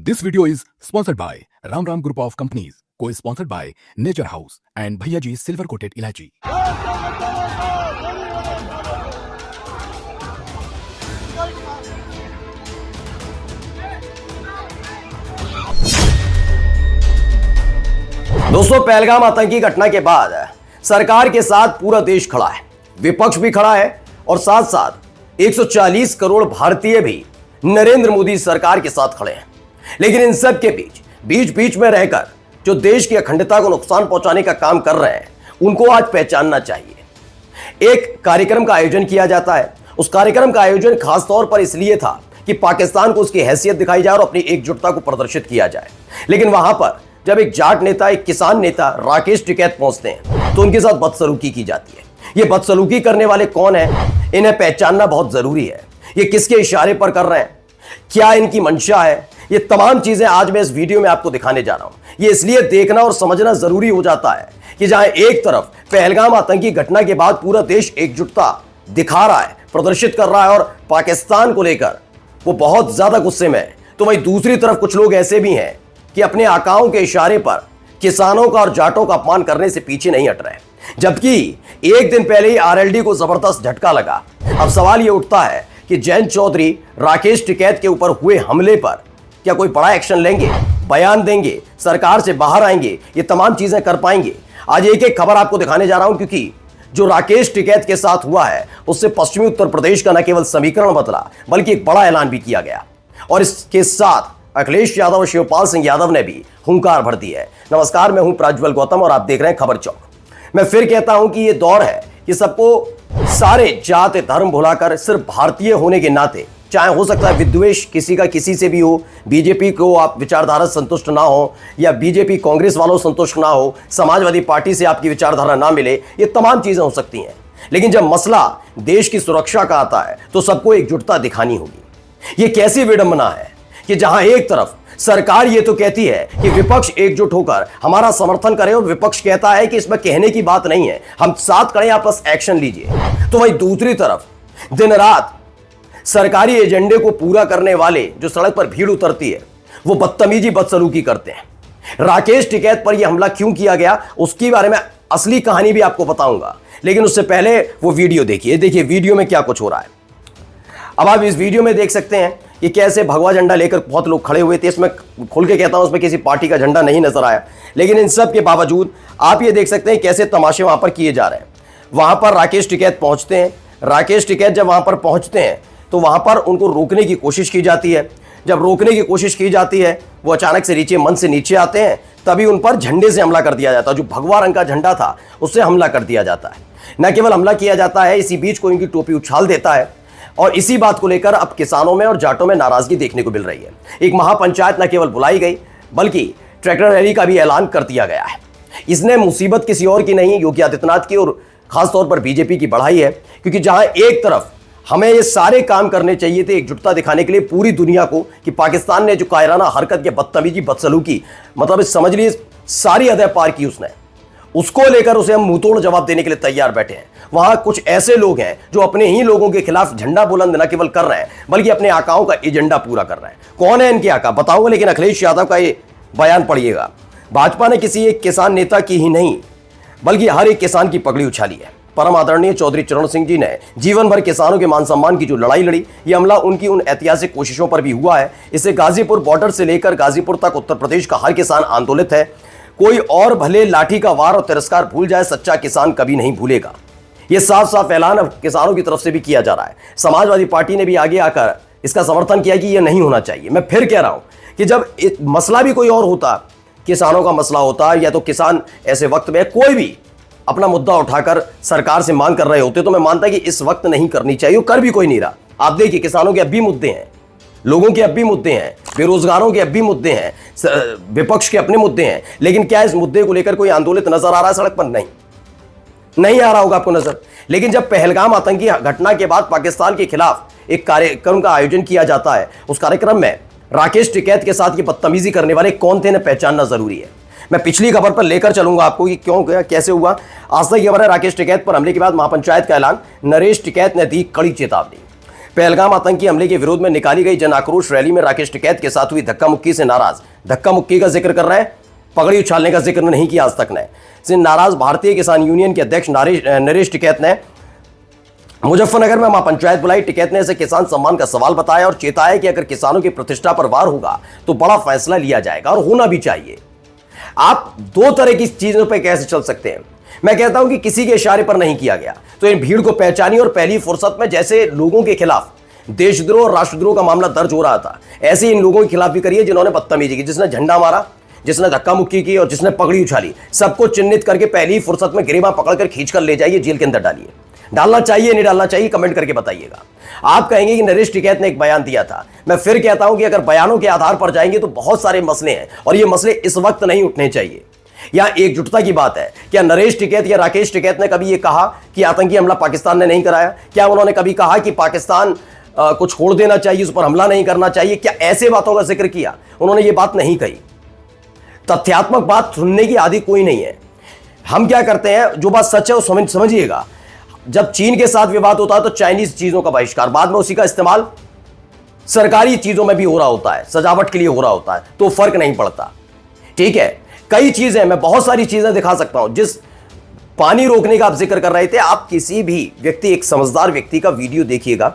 This video is sponsored by Ram Ram Group of Companies, co-sponsored by Nature House and Bhaiya Ji Silver Coated Ilaichi. दोस्तों, पहलगाम आतंकी घटना के बाद सरकार के साथ पूरा देश खड़ा है, विपक्ष भी खड़ा है और साथ साथ 140 करोड़ भारतीय भी नरेंद्र मोदी सरकार के साथ खड़े हैं। लेकिन इन सब के बीच बीच में रहकर जो देश की अखंडता को नुकसान पहुंचाने का काम कर रहे हैं, उनको आज पहचानना चाहिए। एक कार्यक्रम का आयोजन किया जाता है। उस कार्यक्रम का आयोजन खासतौर पर इसलिए था कि पाकिस्तान को उसकी हैसियत दिखाई जाए और अपनी एकजुटता को प्रदर्शित किया जाए। लेकिन वहां पर जब एक जाट नेता, एक किसान नेता राकेश टिकैत पहुंचते हैं तो उनके साथ बदसलूकी की जाती है। ये बदसलूकी करने वाले कौन हैं, इन्हें पहचानना बहुत जरूरी है। ये किसके इशारे पर कर रहे हैं, क्या इनकी मंशा है, ये तमाम चीजें आज मैं इस वीडियो में आपको दिखाने जा रहा हूं। ये इसलिए देखना और समझना जरूरी हो जाता है कि जहां एक तरफ पहलगाम आतंकी घटना के बाद पूरा देश एकजुटता दिखा रहा है, प्रदर्शित कर रहा है और पाकिस्तान को लेकर वो बहुत ज्यादा गुस्से में है, तो वहीं दूसरी तरफ कुछ लोग ऐसे भी हैं कि अपने आकाओं के इशारे पर किसानों का और जाटों का अपमान करने से पीछे नहीं हट रहे। जबकि एक दिन पहले ही आरएलडी को जबरदस्त झटका लगा। अब सवाल यह उठता है कि जयंत चौधरी राकेश टिकैत के ऊपर हुए हमले पर क्या कोई बड़ा एक्शन लेंगे, बयान देंगे, सरकार से बाहर आएंगे, ये तमाम चीजें कर पाएंगे। आज एक एक खबर आपको दिखाने जा रहा हूं, क्योंकि जो राकेश टिकैत के साथ हुआ है उससे पश्चिमी उत्तर प्रदेश का न केवल समीकरण बदला बल्कि एक बड़ा ऐलान भी किया गया और इसके साथ अखिलेश यादव और शिवपाल सिंह यादव ने भी हुंकार भर दी है। नमस्कार, मैं हूं प्रज्वल गौतम और आप देख रहे हैं खबर चौक। मैं फिर कहता हूं कि यह दौर है कि सबको सारे जात धर्म भुलाकर सिर्फ भारतीय होने के नाते, चाहे हो सकता है विद्वेष किसी का किसी से भी हो, बीजेपी को आप विचारधारा संतुष्ट ना हो या बीजेपी कांग्रेस वालों संतुष्ट ना हो, समाजवादी पार्टी से आपकी विचारधारा ना मिले, ये तमाम चीजें हो सकती हैं। लेकिन जब मसला देश की सुरक्षा का आता है तो सबको एकजुटता दिखानी होगी। ये कैसी विडंबना है कि जहां एक तरफ सरकार ये तो कहती है कि विपक्ष एकजुट होकर हमारा समर्थन करे और विपक्ष कहता है कि इसमें कहने की बात नहीं है, हम साथ खड़े, आप बस एक्शन लीजिए, तो वहीं दूसरी तरफ दिन रात सरकारी एजेंडे को पूरा करने वाले जो सड़क पर भीड़ उतरती है वो बदतमीजी बदसलूकी करते हैं। राकेश टिकैत पर यह हमला क्यों किया गया उसके बारे में असली कहानी भी आपको बताऊंगा, लेकिन उससे पहले वो वीडियो देखिए। देखिए वीडियो में क्या कुछ हो रहा है। अब आप इस वीडियो में देख सकते हैं कि कैसे भगवा झंडा लेकर बहुत लोग खड़े हुए थे। इसमें खुल के कहता हूं, उसमें किसी पार्टी का झंडा नहीं नजर आया, लेकिन इन सब के बावजूद आप ये देख सकते हैं कैसे तमाशे वहां पर किए जा रहे हैं। वहां पर राकेश टिकैत पहुंचते हैं। राकेश टिकैत जब वहां पर पहुंचते हैं तो वहां पर उनको रोकने की कोशिश की जाती है। जब रोकने की कोशिश की जाती है वो अचानक से नीचे मन से नीचे आते हैं, तभी उन पर झंडे से हमला कर दिया जाता है। जो भगवा रंग का झंडा था उससे हमला कर दिया जाता है। न केवल हमला किया जाता है, इसी बीच कोई उनकी टोपी उछाल देता है और इसी बात को लेकर अब किसानों में और जाटों में नाराजगी देखने को मिल रही है। एक महापंचायत न केवल बुलाई गई बल्कि ट्रैक्टर रैली का भी ऐलान कर दिया गया है। इसने मुसीबत किसी और की नहीं, योगी आदित्यनाथ की और खासतौर पर बीजेपी की बढ़ाई है, क्योंकि जहां एक तरफ हमें ये सारे काम करने चाहिए थे एकजुटता दिखाने के लिए पूरी दुनिया को कि पाकिस्तान ने जो कायराना हरकत या बदतमीजी बदसलूकी, मतलब समझ लीजिए सारी हदें पार की उसने, उसको लेकर उसे हम मुंहतोड़ जवाब देने के लिए तैयार बैठे हैं। वहां कुछ ऐसे लोग हैं जो अपने ही लोगों के खिलाफ झंडा बुलंद न केवल कर रहे हैं बल्कि अपने आकाओं का एजेंडा पूरा कर रहे हैं। कौन है इनके आका बताऊंगा, लेकिन अखिलेश यादव का ये बयान पढ़िएगा। भाजपा ने किसी एक किसान नेता की ही नहीं बल्कि हर एक किसान की पगड़ी उछाली है। परम आदरणीय चौधरी चरण सिंह जी ने जीवन भर किसानों के मान सम्मान की जो लड़ाई लड़ी, यह हमला उनकी उन ऐतिहासिक कोशिशों पर भी हुआ है। इससे गाजीपुर बॉर्डर से लेकर गाजीपुर तक उत्तर प्रदेश का हर किसान आंदोलित है। कोई और भले लाठी का वार और तिरस्कार भूल जाए, सच्चा किसान कभी नहीं भूलेगा। यह साफ साफ ऐलान अब किसानों की तरफ से भी किया जा रहा है। समाजवादी पार्टी ने भी आगे आकर इसका समर्थन किया कि यह नहीं होना चाहिए। मैं फिर कह रहा हूं कि जब मसला भी कोई और होता, किसानों का मसला होता या तो किसान ऐसे वक्त में कोई भी अपना मुद्दा उठाकर सरकार से मांग कर रहे होते, तो मैं मानता कि इस वक्त नहीं करनी चाहिए, कर भी कोई नहीं रहा। आप देखिए किसानों के अब भी मुद्दे हैं, लोगों के अब भी मुद्दे हैं, बेरोजगारों के अब भी मुद्दे हैं, विपक्ष के अपने मुद्दे हैं, लेकिन क्या इस मुद्दे को लेकर कोई आंदोलित नजर आ रहा है सड़क पर? नहीं आ रहा होगा आपको नजर। लेकिन जब पहलगाम आतंकी घटना के बाद पाकिस्तान के खिलाफ एक कार्यक्रम का आयोजन किया जाता है, उस कार्यक्रम में राकेश टिकैत के साथ ये बदतमीजी करने वाले कौन थे, इन्हें पहचानना जरूरी है। मैं पिछली खबर पर लेकर चलूंगा आपको कि क्यों कैसे हुआ। आज तक खबर है राकेश टिकैत पर हमले के बाद महापंचायत का ऐलान, नरेश टिकैत ने दी कड़ी चेतावनी। पहलगाम आतंकी हमले के विरोध में निकाली गई जन आक्रोश रैली में राकेश टिकैत के साथ हुई धक्का मुक्की से नाराज, धक्का मुक्की का जिक्र कर रहे हैं, पगड़ी उछालने का जिक्र नहीं किया आज तक ने। से नाराज भारतीय किसान यूनियन के अध्यक्ष नरेश टिकैत ने मुजफ्फरनगर में महापंचायत बुलाई। टिकैत ने इसे किसान सम्मान का सवाल बताया और चेताया कि अगर किसानों की प्रतिष्ठा पर वार होगा तो बड़ा फैसला लिया जाएगा और होना भी चाहिए। आप दो तरह की चीजों पर कैसे चल सकते हैं? मैं कहता हूं कि किसी के इशारे पर नहीं किया गया, तो इन भीड़ को पहचानिए और पहली फुर्सत में जैसे लोगों के खिलाफ देशद्रोह और राष्ट्रद्रोह का मामला दर्ज हो रहा था, ऐसे इन लोगों के खिलाफ भी करिए जिन्होंने बदतमीजी की, जिसने झंडा मारा, जिसने धक्का मुक्की की और जिसने पगड़ी उछाली। सबको चिन्हित करके पहली फुर्सत में गिरेबां पकड़कर खींचकर ले जाइए, जेल के अंदर डालिए। डालना चाहिए नहीं डालना चाहिए, कमेंट करके बताइएगा। आप कहेंगे कि नरेश टिकैत ने एक बयान दिया था। मैं फिर कहता हूं कि अगर बयानों के आधार पर जाएंगे तो बहुत सारे मसले हैं और ये मसले इस वक्त नहीं उठने चाहिए। यहां एकजुटता की बात है। क्या नरेश टिकैत या राकेश टिकैत ने कभी यह कहा कि आतंकी हमला पाकिस्तान ने नहीं कराया? क्या उन्होंने कभी कहा कि पाकिस्तान को छोड़ देना चाहिए, उस पर हमला नहीं करना चाहिए? क्या ऐसे बातों का जिक्र किया? उन्होंने ये बात नहीं कही। तथ्यात्मक बात सुनने की आदि कोई नहीं है। हम क्या करते हैं, जो बात सच है वो समझिएगा। जब चीन के साथ विवाद होता है तो चाइनीज चीजों का बहिष्कार, बाद में उसी का इस्तेमाल सरकारी चीजों में भी हो रहा होता है, सजावट के लिए हो रहा होता है, तो फर्क नहीं पड़ता। ठीक है, कई चीजें, मैं बहुत सारी चीजें दिखा सकता हूं। जिस पानी रोकने का आप जिक्र कर रहे थे, आप किसी भी व्यक्ति, एक समझदार व्यक्ति का वीडियो देखिएगा,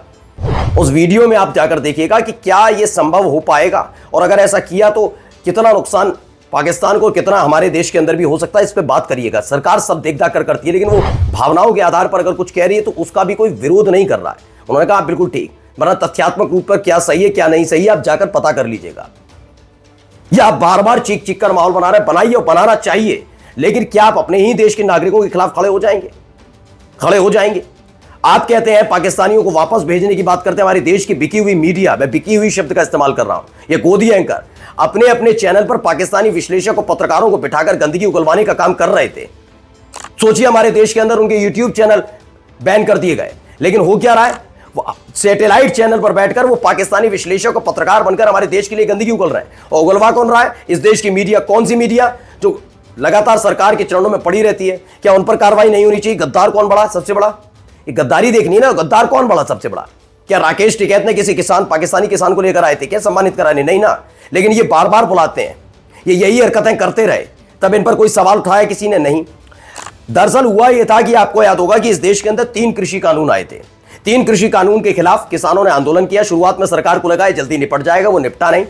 उस वीडियो में आप जाकर देखिएगा कि क्या यह संभव हो पाएगा और अगर ऐसा किया तो कितना नुकसान पाकिस्तान को, कितना हमारे देश के अंदर भी हो सकता है। इस पे बात करिएगा। सरकार सब देख दाख कर करती है, लेकिन वो भावनाओं के आधार पर अगर कुछ कह रही है तो उसका भी कोई विरोध नहीं कर रहा है। उन्होंने कहा बिल्कुल ठीक, वरना तथ्यात्मक रूप पर क्या सही है क्या नहीं सही है आप जाकर पता कर लीजिएगा। या आप बार बार चीख चीख कर माहौल बना रहे हैं, बनाइए और बनाना चाहिए, लेकिन क्या आप अपने ही देश के नागरिकों के खिलाफ खड़े हो जाएंगे? खड़े हो जाएंगे। आप कहते हैं पाकिस्तानियों को वापस भेजने की बात करते हैं, हमारे देश की बिकी हुई मीडिया, मैं बिकी हुई शब्द का इस्तेमाल कर रहा हूं, ये गोदी एंकर अपने अपने चैनल पर पाकिस्तानी विश्लेषक और पत्रकारों को बिठाकर गंदगी उगलवाने का काम कर रहे थे। सोचिए, हमारे देश के अंदर उनके यूट्यूब चैनल बैन कर दिए गए, लेकिन हो क्या रहा है, वो सैटेलाइट चैनल पर बैठकर वो पाकिस्तानी विश्लेषक और पत्रकार बनकर हमारे देश के लिए गंदगी उगल रहे हैं। और उगलवा कौन रहा है? इस देश की मीडिया। कौन सी मीडिया? जो लगातार सरकार के चरणों में पड़ी रहती है। क्या उन पर कार्रवाई नहीं होनी चाहिए? गद्दार कौन बड़ा सबसे बड़ा? ये गद्दारी देखनी है ना, गद्दार कौन बड़ा सबसे बड़ा? क्या राकेश टिकैत ने किसी किसान, पाकिस्तानी किसान को लेकर आए थे क्या सम्मानित कराने? नहीं ना, लेकिन ये बार बार बुलाते हैं, ये यही हरकतें करते रहे, तब इन पर कोई सवाल उठाया किसी ने? नहीं। दरअसल हुआ यह था कि आपको याद होगा कि इस देश के अंदर 3 कृषि कानून आए थे। 3 कृषि कानून के खिलाफ किसानों ने आंदोलन किया। शुरुआत में सरकार को लगा जल्दी निपट जाएगा, वो निपटा नहीं,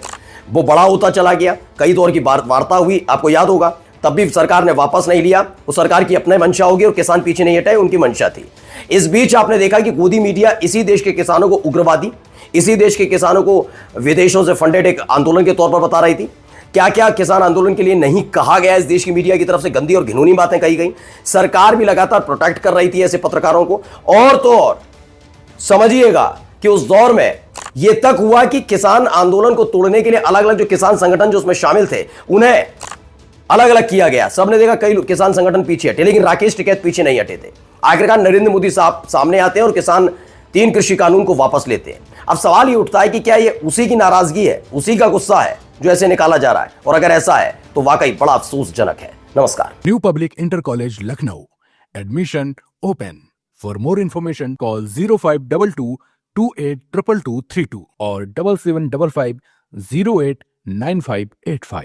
वो बड़ा होता चला गया। कई दौर की वार्ता हुई, आपको याद होगा, तब भी सरकार ने वापस नहीं लिया। वो सरकार की अपने मंशा होगी और किसान पीछे नहीं हटे, उनकी मंशा थी। इस बीच आपने देखा कि गोदी मीडिया इसी देश के किसानों को उग्रवादी, इसी देश के किसानों को विदेशों से फंडेड एक आंदोलन के तौर पर बता रही थी। क्या क्या किसान आंदोलन के लिए नहीं कहा गया, इस देश की मीडिया की तरफ से गंदी और घिनौनी बातें कही गई। सरकार भी लगातार प्रोटेक्ट कर रही थी ऐसे पत्रकारों को। और तो और समझिएगा कि उस दौर में यह तक हुआ कि किसान आंदोलन को तोड़ने के लिए अलग अलग जो किसान संगठन जो उसमें शामिल थे, उन्हें अलग अलग किया गया। सबने देखा कई किसान संगठन पीछे हटे, लेकिन राकेश टिकैत पीछे नहीं हटे थे। आखिरकार नरेंद्र मोदी साहब सामने आते हैं और किसान 3 कृषि कानून को वापस लेते हैं। अब सवाल ये उठता है कि क्या ये उसी की नाराजगी है, उसी का गुस्सा है जो ऐसे निकाला जा रहा है? और अगर ऐसा है तो वाकई बड़ा अफसोसजनक है। नमस्कार। New public inter college Lucknow, admission open. For more information call 0522 282232 और 7755 089585।